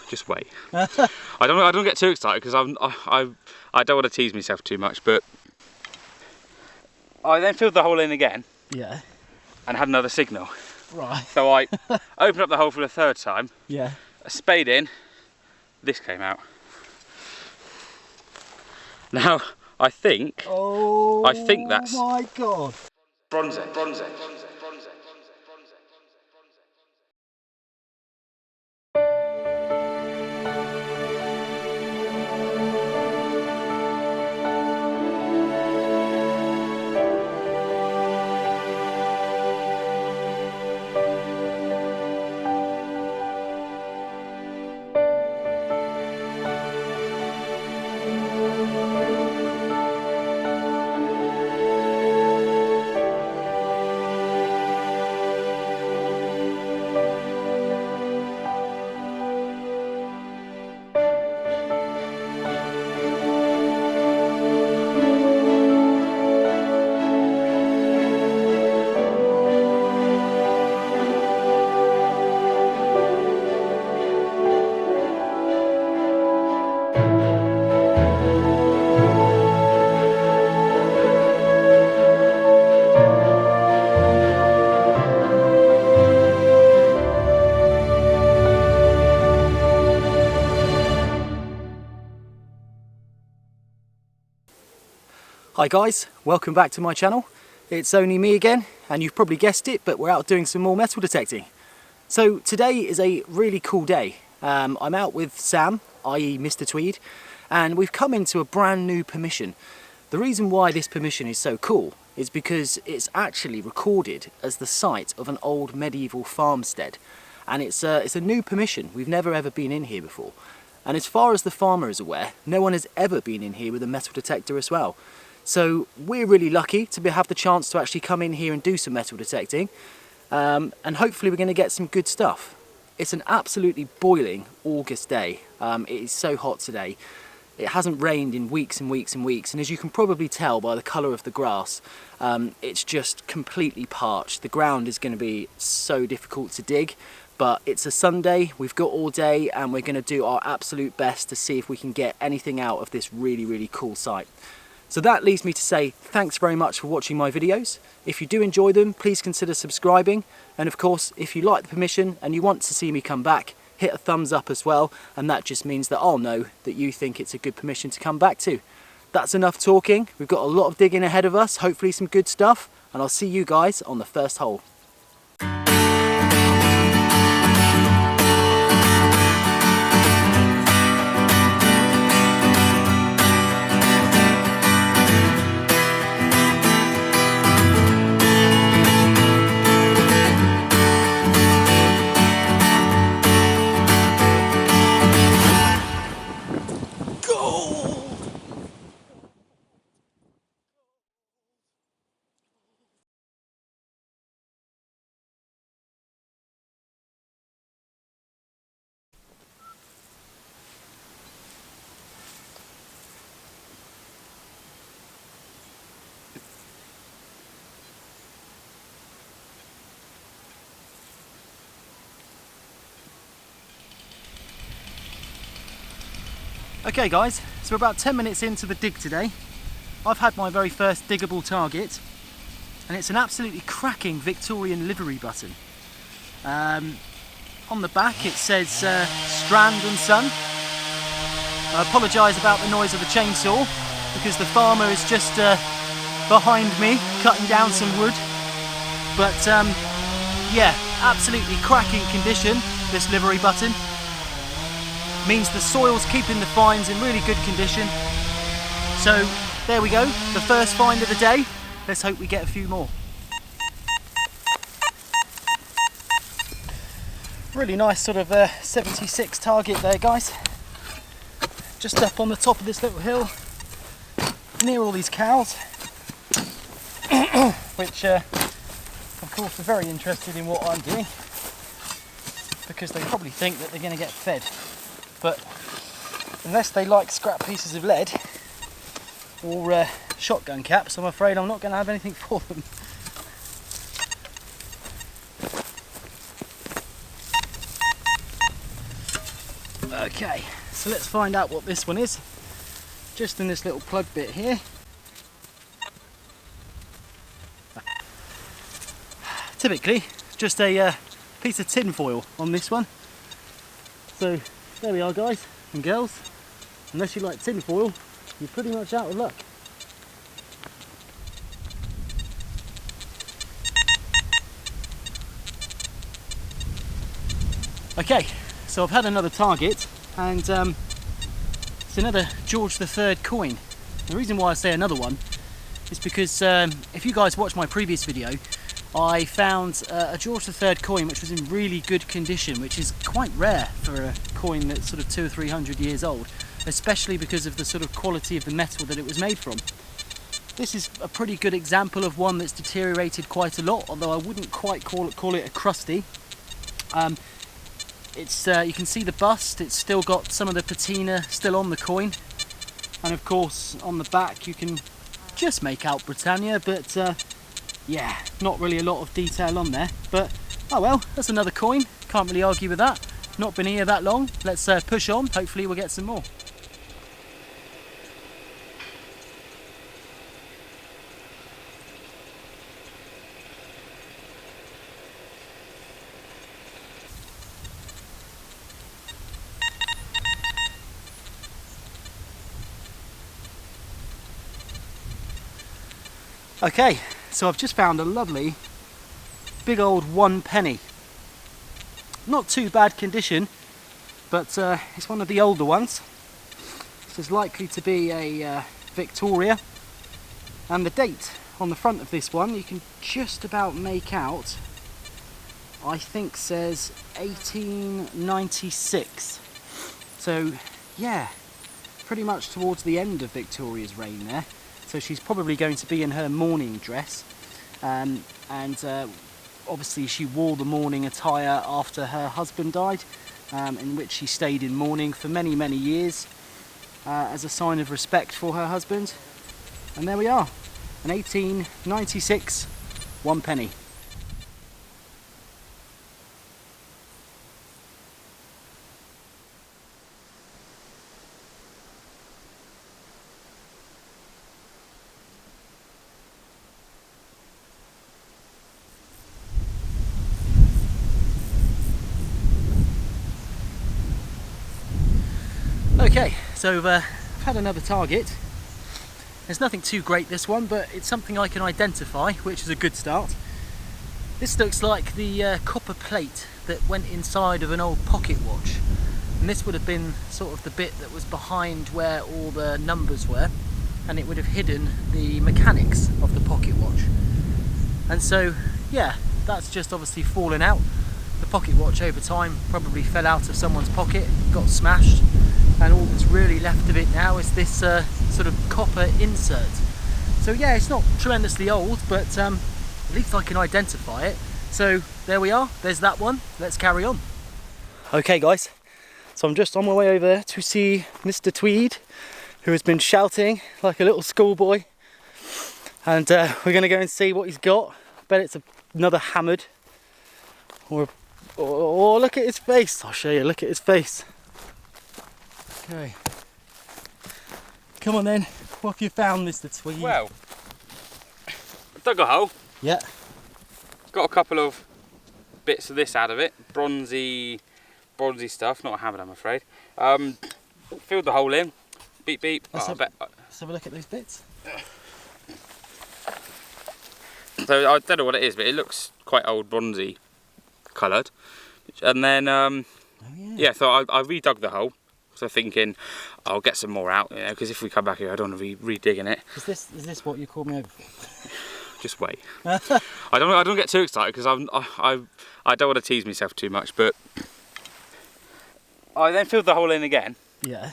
just wait. I don't get too excited because I don't want to tease myself too much, but I then filled the hole in again. Yeah. And had another signal. Right. So I opened up the hole for the third time. Yeah. A spade in. This came out. Now I think. Oh. I think that's. Oh my God. Bronze. Hi guys, welcome back to my channel. It's only me again, and you've probably guessed it, but we're out doing some more metal detecting. So today is a really cool day. I'm out with Sam, i.e. Mr. Tweed, and we've come into a brand new permission. The reason why this permission is so cool is because it's actually recorded as the site of an old medieval farmstead. And it's a new permission. We've never ever been in here before. And as far as the farmer is aware, no one has ever been in here with a metal detector as well. So we're really lucky to have the chance to actually come in here and do some metal detecting, and hopefully we're going to get some good stuff. It's an absolutely boiling August day. It is so hot today. It hasn't rained in weeks and weeks and weeks, and as you can probably tell by the colour of the grass, it's just completely parched. The ground is going to be so difficult to dig, but it's a Sunday, we've got all day, and we're going to do our absolute best to see if we can get anything out of this really, really cool site. So that leads me to say thanks very much for watching my videos. If you do enjoy them, please consider subscribing. And of course, if you like the permission and you want to see me come back, hit a thumbs up as well. And that just means that I'll know that you think it's a good permission to come back to. That's enough talking. We've got a lot of digging ahead of us, hopefully some good stuff. And I'll see you guys on the first hole. Okay guys, so we're about 10 minutes into the dig today. I've had my very first diggable target, and it's an absolutely cracking Victorian livery button. On the back it says Strand and Son. I apologise about the noise of the chainsaw because the farmer is just behind me cutting down some wood. But yeah, absolutely cracking condition, this livery button. Means the soil's keeping the fines in really good condition. So there we go, the first find of the day. Let's hope we get a few more. Really nice sort of 76 target there guys. Just up on the top of this little hill, near all these cows, which of course are very interested in what I'm doing because they probably think that they're going to get fed. But unless they like scrap pieces of lead or shotgun caps, I'm afraid I'm not going to have anything for them. Okay, so let's find out what this one is. Just in this little plug bit here. Typically, just a piece of tin foil on this one. So there we are, guys and girls. Unless you like tin foil, you're pretty much out of luck. Okay, so I've had another target, and it's another George III coin. The reason why I say another one is because if you guys watched my previous video, I found a George III coin which was in really good condition, which is quite rare for a coin that's sort of 200 or 300 years old, especially because of the sort of quality of the metal that it was made from. This is a pretty good example of one that's deteriorated quite a lot, although I wouldn't quite call it a crusty. It's you can see the bust, it's still got some of the patina still on the coin, and of course on the back you can just make out Britannia, but yeah, not really a lot of detail on there. But oh well, that's another coin, can't really argue with that. Not been here that long, let's push on, hopefully we'll get some more. Okay, so I've just found a lovely big old 1 penny. Not too bad condition, but it's one of the older ones. This is likely to be a Victoria, and the date on the front of this one you can just about make out. I think says 1896. So yeah, pretty much towards the end of Victoria's reign there. So she's probably going to be in her mourning dress, and obviously she wore the mourning attire after her husband died, in which she stayed in mourning for many, many years as a sign of respect for her husband. And there we are, an 1896 1 penny. Okay, so I've had another target. There's nothing too great this one, but it's something I can identify, which is a good start. This looks like the copper plate that went inside of an old pocket watch, and this would have been sort of the bit that was behind where all the numbers were, and it would have hidden the mechanics of the pocket watch. And so yeah, that's just obviously fallen out. The pocket watch over time probably fell out of someone's pocket, got smashed, and all that's really left of it now is this sort of copper insert. So yeah, it's not tremendously old, but at least I can identify it. So there we are, there's that one, let's carry on. Okay guys, so I'm just on my way over to see Mr. Tweed, who has been shouting like a little schoolboy, and we're going to go and see what he's got. I bet it's another hammered, or look at his face, I'll show you, look at his face. Okay. Come on then, what have you found, Mr. Tweed? Well, I've dug a hole. Yeah. Got a couple of bits of this out of it, bronzy stuff, not a hammer I'm afraid. Filled the hole in, beep beep. Let's have a look at those bits. So I don't know what it is, but it looks quite old, bronzy coloured. And then, oh, yeah, so I redug the hole. So thinking I'll get some more out, you know, because if we come back here I don't want to be re-digging it. Is this what you called me over for? Just wait. I don't get too excited because I don't want to tease myself too much, but I then filled the hole in again. Yeah.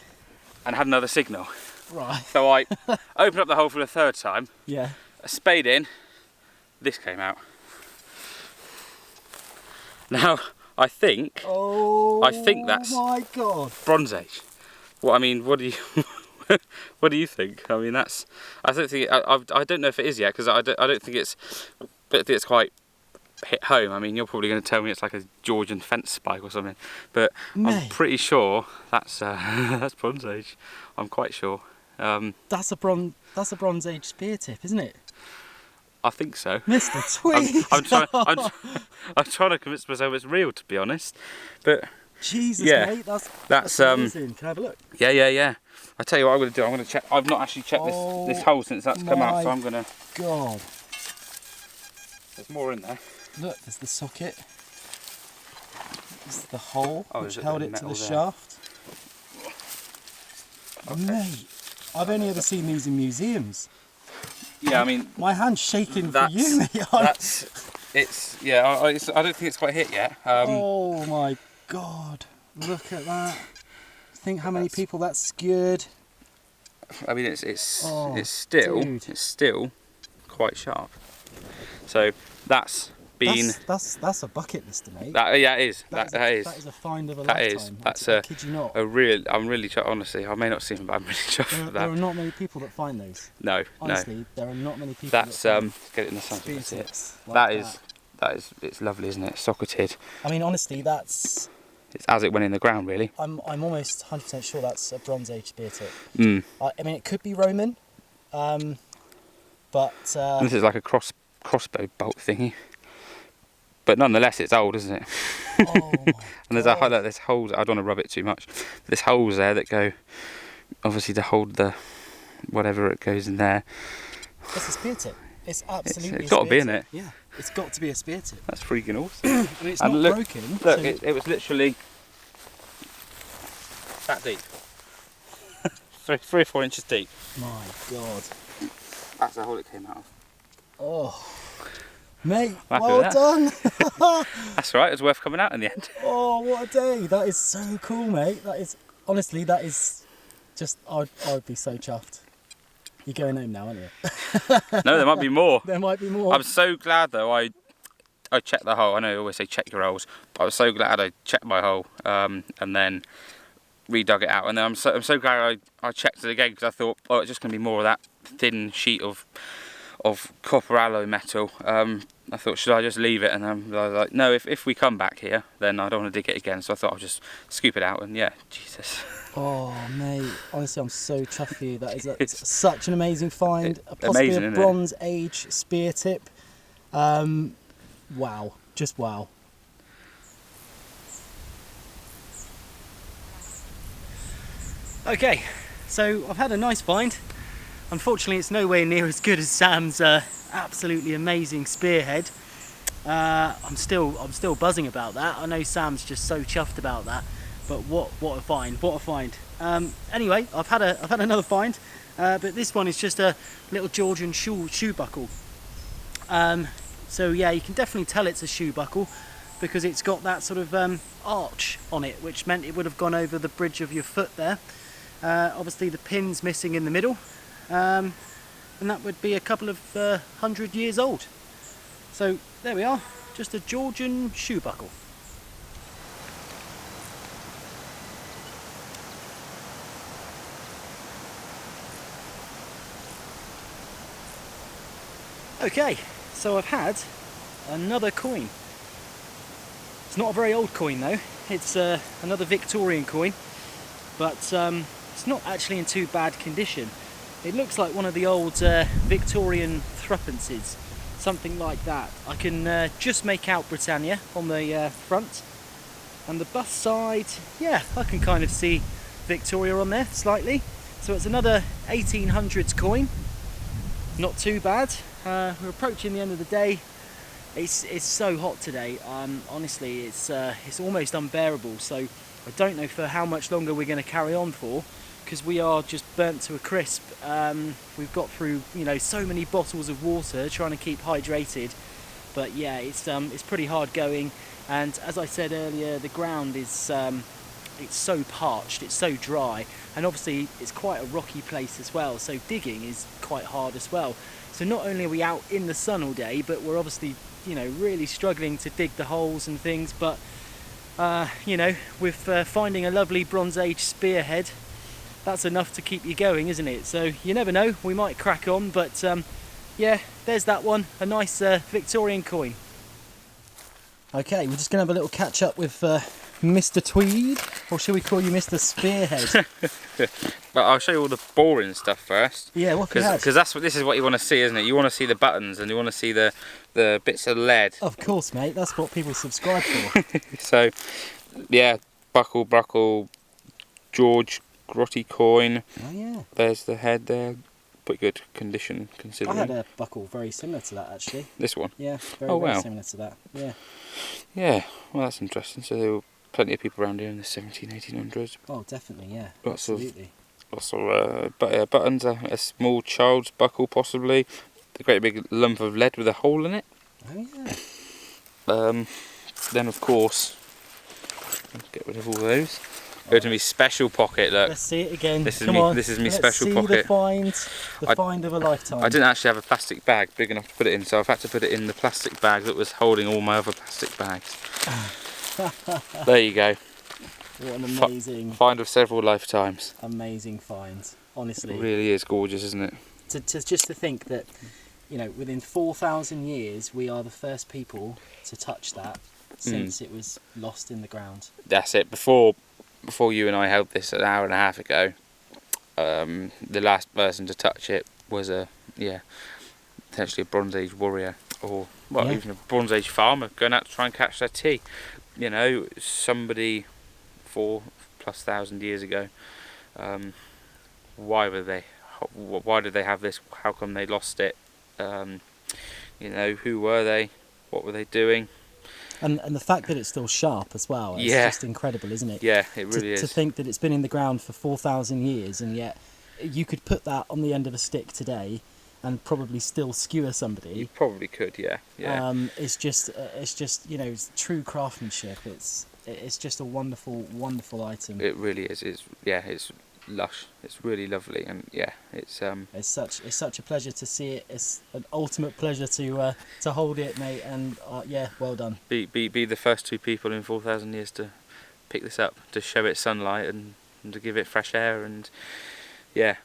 And had another signal. Right. So I opened up the hole for the third time. Yeah. A spade in. This came out. Now I think that's my God. Bronze Age. Well, I mean, what do you what do you think? I mean, I don't know if it is yet, because I don't think it's quite hit home. I mean, you're probably going to tell me it's like a Georgian fence spike or something, but Mate. I'm pretty sure that's that's Bronze Age. I'm quite sure. That's a Bronze Age spear tip, isn't it? I think so. Mr. Tweed. I'm trying to convince myself it's real, to be honest. But Jesus, yeah, mate, that's amazing. Can I have a look? Yeah. I tell you what I'm going to do. I'm going to check. I've not actually checked this hole since that's come out, so I'm going to. God. There's more in there. Look, there's the socket. This is the hole which held it to the there? shaft. Okay. Mate, I've only ever seen these in museums. Yeah, I mean, my hand's shaking for you, mate. I don't think it's quite hit yet. Oh my God! Look at that. Think how many people that's skewered. I mean, it's still quite sharp. So that's been that's a bucket lister, mate. It is. That is a find of a lifetime. I kid you not. I'm really chuffed. Honestly, I may not see them, but I'm really chuffed with that. There are not many people that find those. No, honestly, there are not many people. That's that get it in the sun. Like that is it's lovely, isn't it? Socketed. I mean, honestly, it's as it went in the ground, really. I'm almost 100% sure that's a Bronze Age spear tip. Mm. I mean, it could be Roman, but this is like a crossbow bolt thingy. But nonetheless, it's old, isn't it? Oh my And there's holes. I don't want to rub it too much. There's holes there that go, obviously, to hold the whatever it goes in there. It's a spear tip. It's absolutely. It's got to be in it. Yeah, it's got to be a spear tip. That's freaking awesome. And it's not broken. Look, so it was literally that deep. 3 or 4 inches deep. My God. That's the hole it came out of. Oh. Mate, Happy well with that. done. That's right, it was worth coming out in the end. Oh, what a day. That is so cool, mate. That is, honestly, that is just, I'd be so chuffed. You're going home now, aren't you? No, there might be more. There might be more. I'm so glad though I checked the hole. I know I always say check your holes, but I was so glad I checked my hole and then redug it out. And then I'm so glad I checked it again, because I thought, oh, it's just going to be more of that thin sheet of copper alloy metal. I thought, should I just leave it? And I was like, no, if we come back here, then I don't want to dig it again. So I thought I'll just scoop it out, and yeah, Jesus. Oh, mate, honestly, I'm so chuffed for you. That is such an amazing find. Possibly amazing, a isn't Bronze Age spear tip. Wow, just wow. Okay, so I've had a nice find. Unfortunately, it's nowhere near as good as Sam's absolutely amazing spearhead. I'm still buzzing about that. I know Sam's just so chuffed about that, but what a find! What a find! Anyway, I've had another find, but this one is just a little Georgian shoe buckle. So yeah, you can definitely tell it's a shoe buckle because it's got that sort of arch on it, which meant it would have gone over the bridge of your foot there. Obviously, the pin's missing in the middle. And that would be a couple of 100 years old. So there we are, just a Georgian shoe buckle. Okay, so I've had another coin. It's not a very old coin though, it's another Victorian coin, but it's not actually in too bad condition. It looks like one of the old Victorian threepences, something like that. I can just make out Britannia on the front, and the bust side, yeah, I can kind of see Victoria on there slightly. So it's another 1800s coin, not too bad. We're approaching the end of the day. It's so hot today. Honestly, it's almost unbearable. So I don't know for how much longer we're going to carry on for, because we are just burnt to a crisp. We've got through, so many bottles of water trying to keep hydrated, but yeah, it's pretty hard going. And as I said earlier, the ground is it's so parched, it's so dry, and obviously it's quite a rocky place as well, so digging is quite hard as well. So not only are we out in the sun all day, but we're obviously really struggling to dig the holes and things, but with finding a lovely Bronze Age spearhead, that's enough to keep you going, isn't it? So you never know, we might crack on, but yeah, there's that one, a nice Victorian coin. Okay, we're just going to have a little catch up with Mr. Tweed, or shall we call you Mr. Spearhead? But I'll show you all the boring stuff first. Yeah, what have you had? Because this is what you want to see, isn't it? You want to see the buttons and you want to see the bits of lead. Of course, mate. That's what people subscribe for. So, yeah, buckle, George Grotty coin. Oh yeah. There's the head there. Pretty good condition I considering. had a buckle very similar to that actually. This one? Yeah, very, Oh, very wow. similar to that. Yeah. Yeah, well that's interesting. So there were plenty of people around here in the 1800s. Oh, definitely. Yeah. Lots Absolutely. of buttons, a small child's buckle possibly, a great big lump of lead with a hole in it. Oh yeah. Then of course, get rid of all those. Go to my special pocket. Look, Let's see it again. this is Come me. on. This is me Let's special see pocket. The find of a lifetime. I didn't actually have a plastic bag big enough to put it in, so I've had to put it in the plastic bag that was holding all my other plastic bags. There you go. What an amazing, Find of several lifetimes. amazing find. Honestly. It really is gorgeous, isn't it? Just to think that, you know, within 4,000 years, we are the first people to touch that since it was lost in the ground. That's it. Before you and I held this an hour and a half ago, the last person to touch it was potentially a Bronze Age warrior, or well, even a Bronze Age farmer going out to try and catch their tea. You know, somebody 4,000+ years ago. Why were they? Why did they have this? How come they lost it? You know, who were they? What were they doing? And the fact that it's still sharp as well, it's just incredible, isn't it? Yeah, it really is. To think that it's been in the ground for 4,000 years and yet you could put that on the end of a stick today and probably still skewer somebody. You probably could, yeah. It's just you know, it's true craftsmanship. It's just a wonderful, wonderful item. It really is. It's lush. It's really lovely, and it's such a pleasure to see it. It's an ultimate pleasure to hold it, mate. And well done. Be the first two people in 4,000 years to pick this up, to show it sunlight and to give it fresh air, and yeah.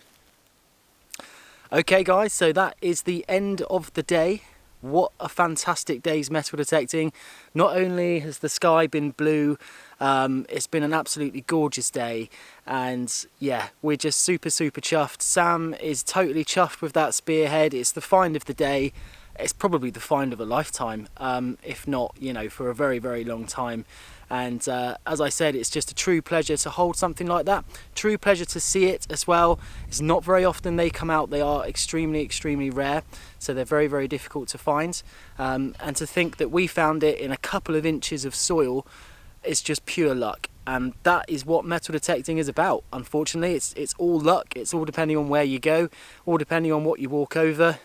Okay, guys. So that is the end of the day. What a fantastic day's metal detecting. Not only has the sky been blue, it's been an absolutely gorgeous day, and yeah, we're just super chuffed. Sam is totally chuffed with that spearhead. It's the find of the day. It's probably the find of a lifetime, if not, you know, for a very, very long time. And as I said, it's just a true pleasure to hold something like that. True pleasure to see it as well. It's not very often they come out. They are extremely rare, so they're very, very difficult to find. And to think that we found it in a couple of inches of soil, it's just pure luck. And that is what metal detecting is about. Unfortunately, it's all luck. It's all depending on where you go, all depending on what you walk over.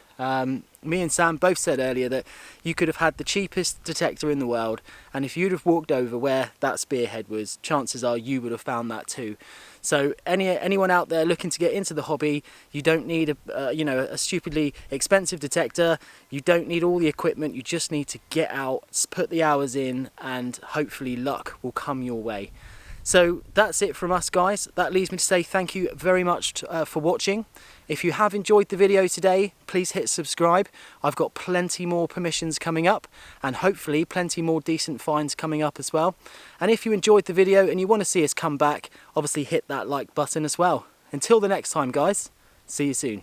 Me and Sam both said earlier that you could have had the cheapest detector in the world, and if you'd have walked over where that spearhead was, chances are you would have found that too. So anyone out there looking to get into the hobby, you don't need a stupidly expensive detector. You don't need all the equipment. You just need to get out, put the hours in, and hopefully luck will come your way. So that's it from us, guys. That leaves me to say thank you very much for watching. If you have enjoyed the video today, please hit subscribe. I've got plenty more permissions coming up, and hopefully plenty more decent finds coming up as well. And if you enjoyed the video and you want to see us come back, obviously hit that like button as well. Until the next time, guys, see you soon.